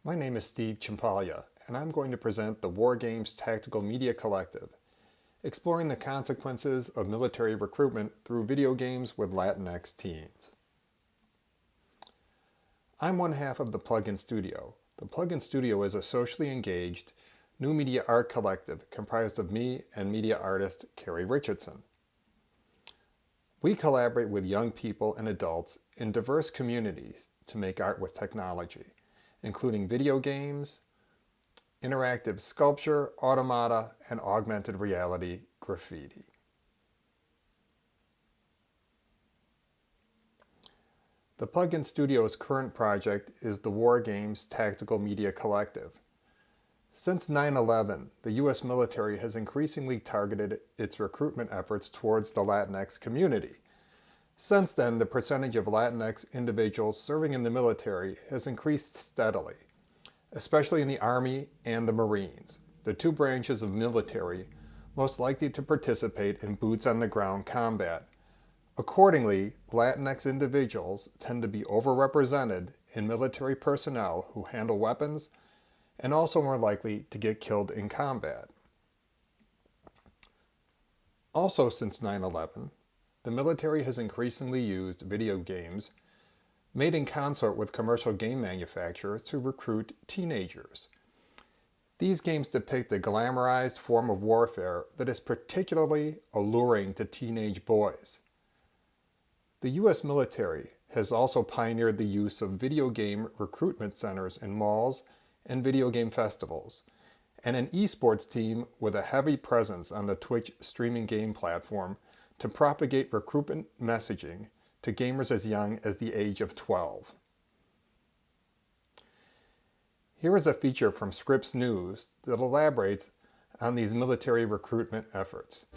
My name is Steve Chimpaglia, and I'm going to present the warGames Tactical Media Collective, exploring the consequences of military recruitment through video games with Latinx teens. I'm one half of the Plug-in Studio. The Plug-in Studio is a socially engaged, new media art collective comprised of me and media artist Carrie Richardson. We collaborate with young people and adults in diverse communities to make art with technology, including video games, interactive sculpture, automata, and augmented reality graffiti. The Plug-in Studio's current project is the warGames Tactical Media Collective. Since 9/11, the U.S. military has increasingly targeted its recruitment efforts towards the Latinx community. Since then, the percentage of Latinx individuals serving in the military has increased steadily, especially in the Army and the Marines, the two branches of military most likely to participate in boots-on-the-ground combat. Accordingly, Latinx individuals tend to be overrepresented in military personnel who handle weapons and also more likely to get killed in combat. Also since 9/11, the military has increasingly used video games made in concert with commercial game manufacturers to recruit teenagers. These games depict a glamorized form of warfare that is particularly alluring to teenage boys. The U.S. military has also pioneered the use of video game recruitment centers in malls and video game festivals, and an esports team with a heavy presence on the Twitch streaming game platform to propagate recruitment messaging to gamers as young as the age of 12. Here is a feature from Scripps News that elaborates on these military recruitment efforts.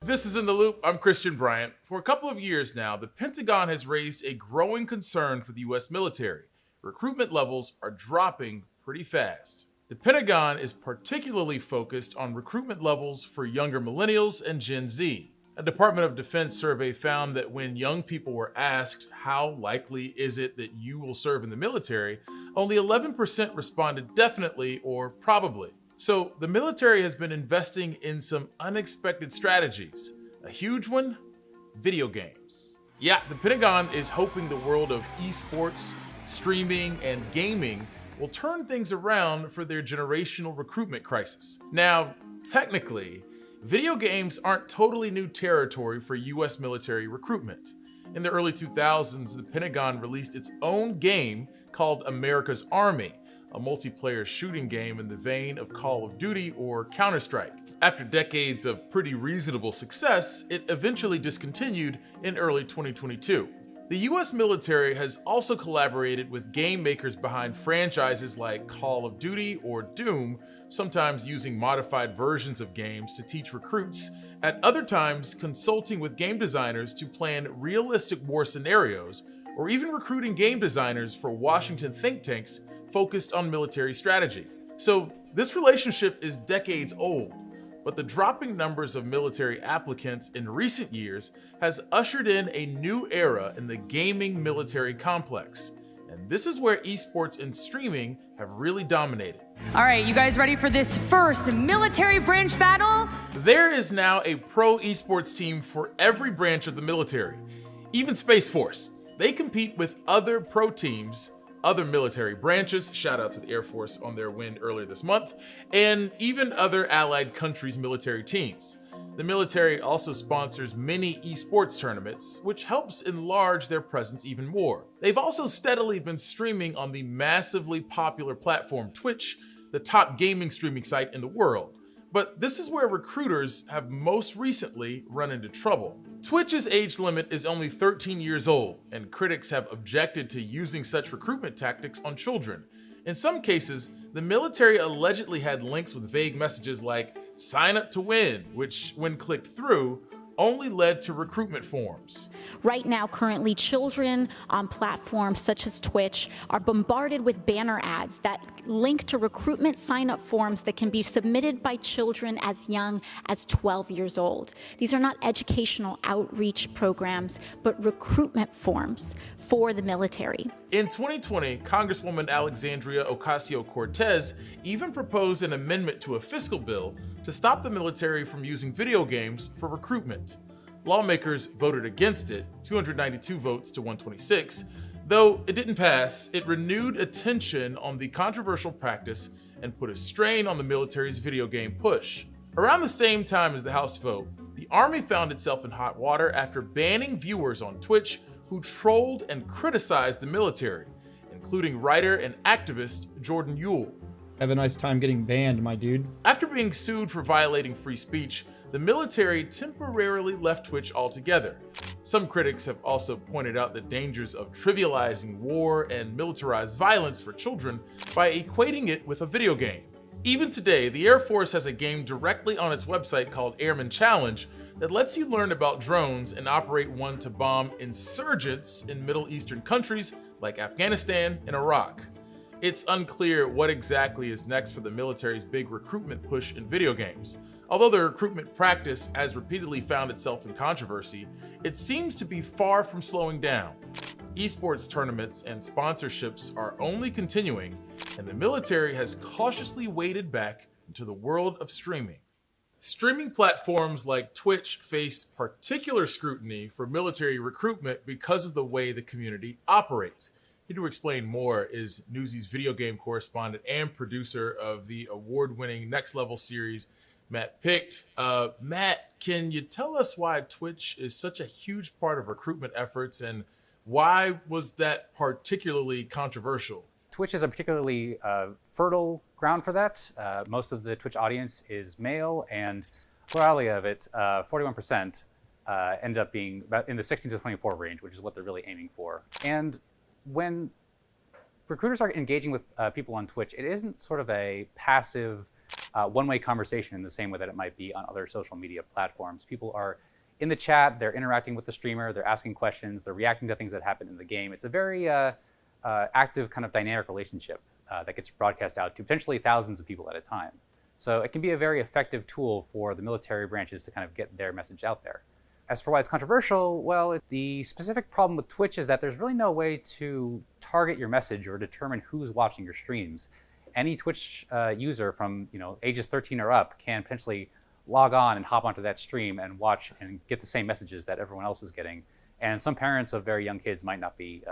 This is In the Loop. I'm Christian Bryant. For a couple of years now, the Pentagon has raised a growing concern for the U.S. military. Recruitment levels are dropping pretty fast. The Pentagon is particularly focused on recruitment levels for younger millennials and Gen Z. A Department of Defense survey found that when young people were asked how likely is it that you will serve in the military, only 11% responded definitely or probably. So the military has been investing in some unexpected strategies. A huge one: video games. Yeah, the Pentagon is hoping the world of esports, streaming, and gaming will turn things around for their generational recruitment crisis. Now, technically, video games aren't totally new territory for US military recruitment. In the early 2000s, the Pentagon released its own game called America's Army, a multiplayer shooting game in the vein of Call of Duty or Counter-Strike. After decades of pretty reasonable success, it eventually discontinued in early 2022. The US military has also collaborated with game makers behind franchises like Call of Duty or Doom, sometimes using modified versions of games to teach recruits, at other times consulting with game designers to plan realistic war scenarios, or even recruiting game designers for Washington think tanks focused on military strategy. So this relationship is decades old, but the dropping numbers of military applicants in recent years has ushered in a new era in the gaming military complex. And this is where esports and streaming have really dominated. All right, you guys ready for this first military branch battle? There is now a pro esports team for every branch of the military. Even Space Force. They compete with other pro teams, other military branches, shout out to the Air Force on their win earlier this month, and even other allied countries' military teams. The military also sponsors many esports tournaments, which helps enlarge their presence even more. They've also steadily been streaming on the massively popular platform Twitch, the top gaming streaming site in the world. But this is where recruiters have most recently run into trouble. Twitch's age limit is only 13 years old, and critics have objected to using such recruitment tactics on children. In some cases, the military allegedly had links with vague messages like "sign up to win," which, when clicked through, only led to recruitment forms. Right now, currently, children on platforms such as Twitch are bombarded with banner ads that link to recruitment sign-up forms that can be submitted by children as young as 12 years old. These are not educational outreach programs, but recruitment forms for the military. In 2020, Congresswoman Alexandria Ocasio-Cortez even proposed an amendment to a fiscal bill to stop the military from using video games for recruitment. Lawmakers voted against it, 292 votes to 126. Though it didn't pass, it renewed attention on the controversial practice and put a strain on the military's video game push. Around the same time as the House vote, the Army found itself in hot water after banning viewers on Twitch who trolled and criticized the military, including writer and activist Jordan Uhl. Have a nice time getting banned, my dude. After being sued for violating free speech, the military temporarily left Twitch altogether. Some critics have also pointed out the dangers of trivializing war and militarized violence for children by equating it with a video game. Even today, the Air Force has a game directly on its website called Airman Challenge that lets you learn about drones and operate one to bomb insurgents in Middle Eastern countries like Afghanistan and Iraq. It's unclear what exactly is next for the military's big recruitment push in video games. Although the recruitment practice has repeatedly found itself in controversy, it seems to be far from slowing down. Esports tournaments and sponsorships are only continuing, and the military has cautiously waded back into the world of streaming. Streaming platforms like Twitch face particular scrutiny for military recruitment because of the way the community operates. Here to explain more is Newsy's video game correspondent and producer of the award-winning Next Level series, Matt Picht. Matt, can you tell us why Twitch is such a huge part of recruitment efforts, and why was that particularly controversial? Twitch is a particularly fertile ground for that. Most of the Twitch audience is male, and plurality of it, 41%, end up being about in the 16 to 24 range, which is what they're really aiming for. And when recruiters are engaging with people on Twitch, it isn't sort of a passive one-way conversation in the same way that it might be on other social media platforms. People are in the chat, they're interacting with the streamer, they're asking questions, they're reacting to things that happen in the game. It's a very active kind of dynamic relationship that gets broadcast out to potentially thousands of people at a time. So it can be a very effective tool for the military branches to kind of get their message out there. As for why it's controversial, well, the specific problem with Twitch is that there's really no way to target your message or determine who's watching your streams. Any Twitch user from ages 13 or up can potentially log on and hop onto that stream and watch and get the same messages that everyone else is getting. And some parents of very young kids might not be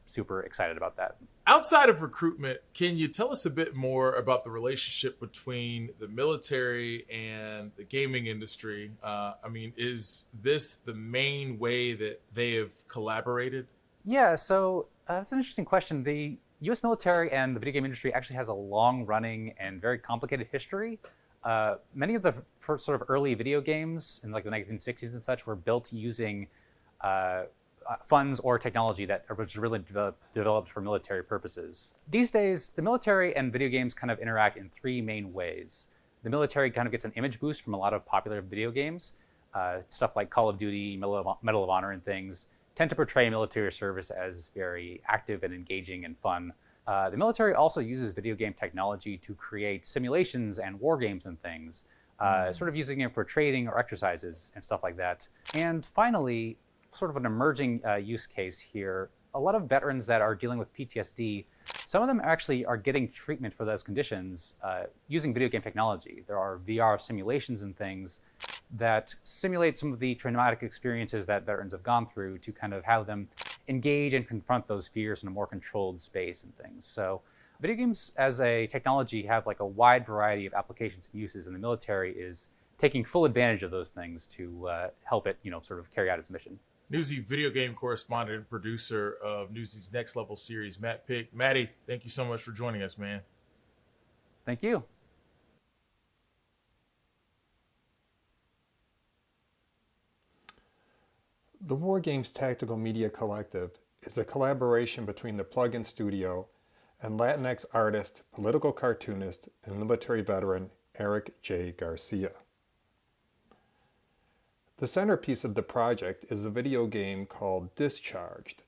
super excited about that. Outside of recruitment, can you tell us a bit more about the relationship between the military and the gaming industry? Is this the main way that they have collaborated? Yeah, so that's an interesting question. The U.S. military and the video game industry actually has a long-running and very complicated history. Many of the first sort of early video games in like the 1960s and such were built using funds or technology that was really developed for military purposes. These days, the military and video games kind of interact in three main ways. The military kind of gets an image boost from a lot of popular video games. Stuff like Call of Duty, Medal of Honor, and things tend to portray military service as very active and engaging and fun. The military also uses video game technology to create simulations and war games and things, sort of using it for training or exercises and stuff like that. And finally, sort of an emerging use case here, a lot of veterans that are dealing with PTSD, some of them actually are getting treatment for those conditions using video game technology. There are VR simulations and things that simulate some of the traumatic experiences that veterans have gone through to kind of have them engage and confront those fears in a more controlled space and things. So video games as a technology have like a wide variety of applications and uses, and the military is taking full advantage of those things to help it, sort of carry out its mission. Newsy video game correspondent and producer of Newsy's Next Level series, Matt Picht. Matty, thank you so much for joining us, man. Thank you. The warGames Tactical Media Collective is a collaboration between the Plug-in Studio and Latinx artist, political cartoonist, and military veteran Eric J. Garcia. The centerpiece of the project is a video game called Discharged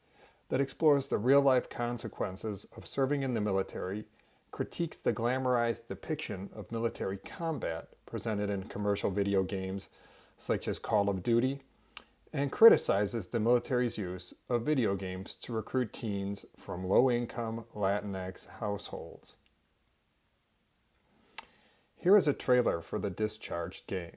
that explores the real-life consequences of serving in the military, critiques the glamorized depiction of military combat presented in commercial video games such as Call of Duty, and criticizes the military's use of video games to recruit teens from low-income Latinx households. Here is a trailer for the Discharged game.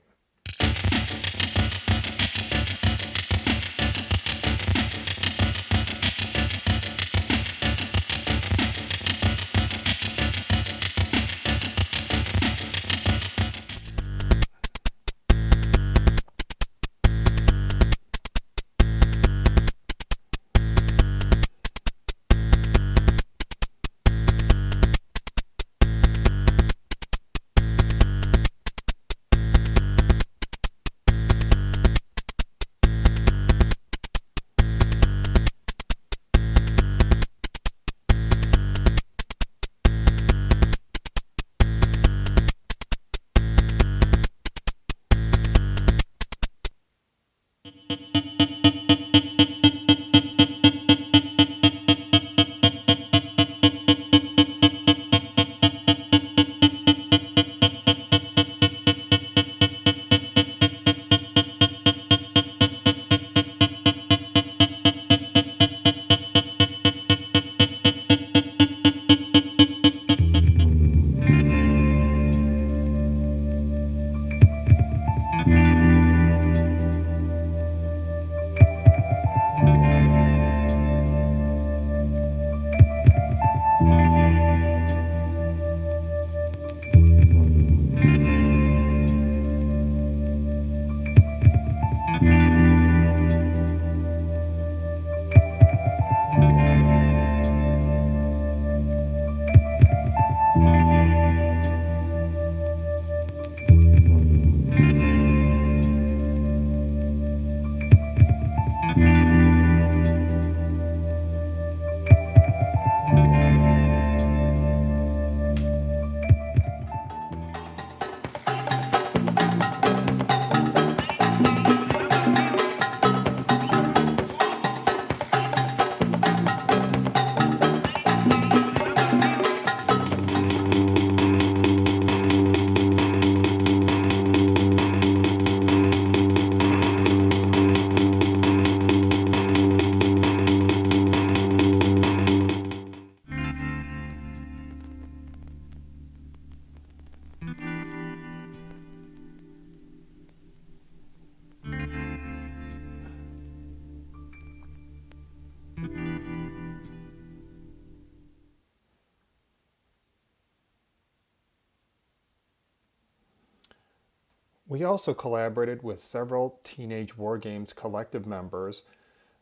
We also collaborated with several Teenage warGames collective members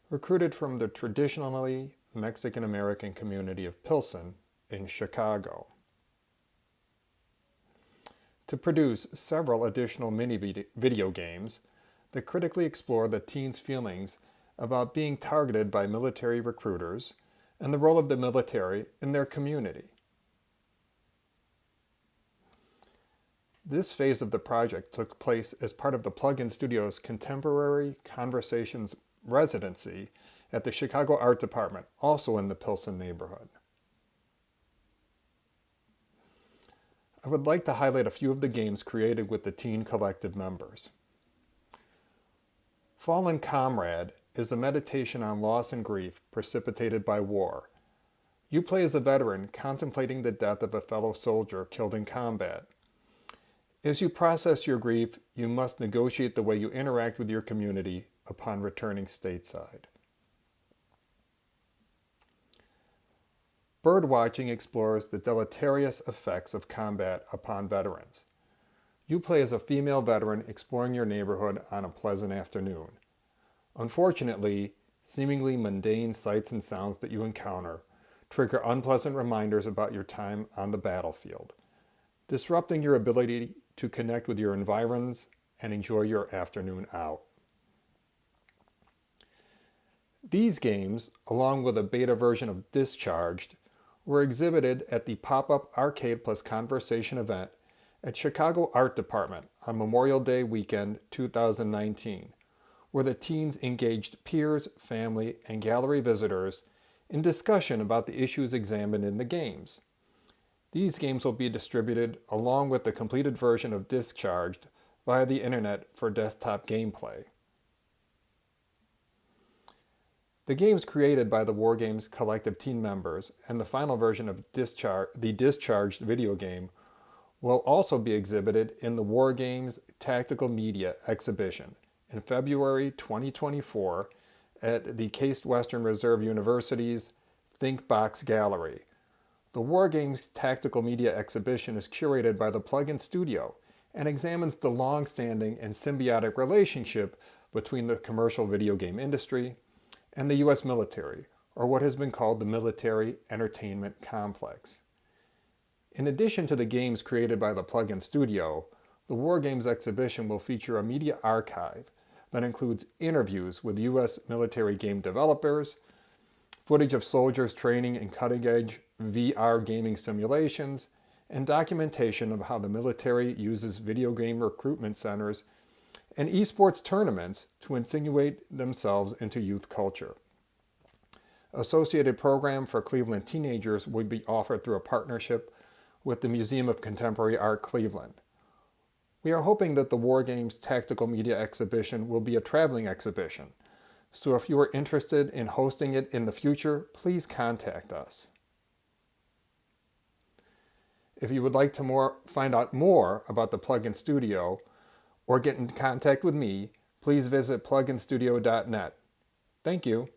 recruited from the traditionally Mexican-American community of Pilsen in Chicago to produce several additional mini-video games that critically explore the teens' feelings about being targeted by military recruiters and the role of the military in their community. This phase of the project took place as part of the Plug-in Studio's Contemporary Conversations residency at the Chicago Art Department, also in the Pilsen neighborhood. I would like to highlight a few of the games created with the teen collective members. Fallen Comrade is a meditation on loss and grief precipitated by war. You play as a veteran contemplating the death of a fellow soldier killed in combat. As you process your grief, you must negotiate the way you interact with your community upon returning stateside. Birdwatching explores the deleterious effects of combat upon veterans. You play as a female veteran exploring your neighborhood on a pleasant afternoon. Unfortunately, seemingly mundane sights and sounds that you encounter trigger unpleasant reminders about your time on the battlefield, disrupting your ability to connect with your environs and enjoy your afternoon out. These games, along with a beta version of Discharged, were exhibited at the pop-up Arcade plus Conversation event at Chicago Art Department on Memorial Day weekend 2019, where the teens engaged peers, family, and gallery visitors in discussion about the issues examined in the games. These games will be distributed along with the completed version of Discharged via the internet for desktop gameplay. The games created by the warGames collective team members and the final version of the Discharged video game will also be exhibited in the warGames Tactical Media exhibition in February 2024 at the Case Western Reserve University's ThinkBox Gallery. The warGames Tactical Media exhibition is curated by the Plugin Studio and examines the long-standing and symbiotic relationship between the commercial video game industry and the U.S. military, or what has been called the military entertainment complex. In addition to the games created by the Plugin Studio, the warGames exhibition will feature a media archive that includes interviews with U.S. military game developers, footage of soldiers training in cutting-edge VR gaming simulations, and documentation of how the military uses video game recruitment centers and esports tournaments to insinuate themselves into youth culture. Associated program for Cleveland teenagers would be offered through a partnership with the Museum of Contemporary Art Cleveland. We are hoping that the warGames Tactical Media exhibition will be a traveling exhibition, so if you are interested in hosting it in the future, please contact us. If you would like to find out more about the Plugin Studio or get in contact with me, please visit pluginstudio.net. Thank you.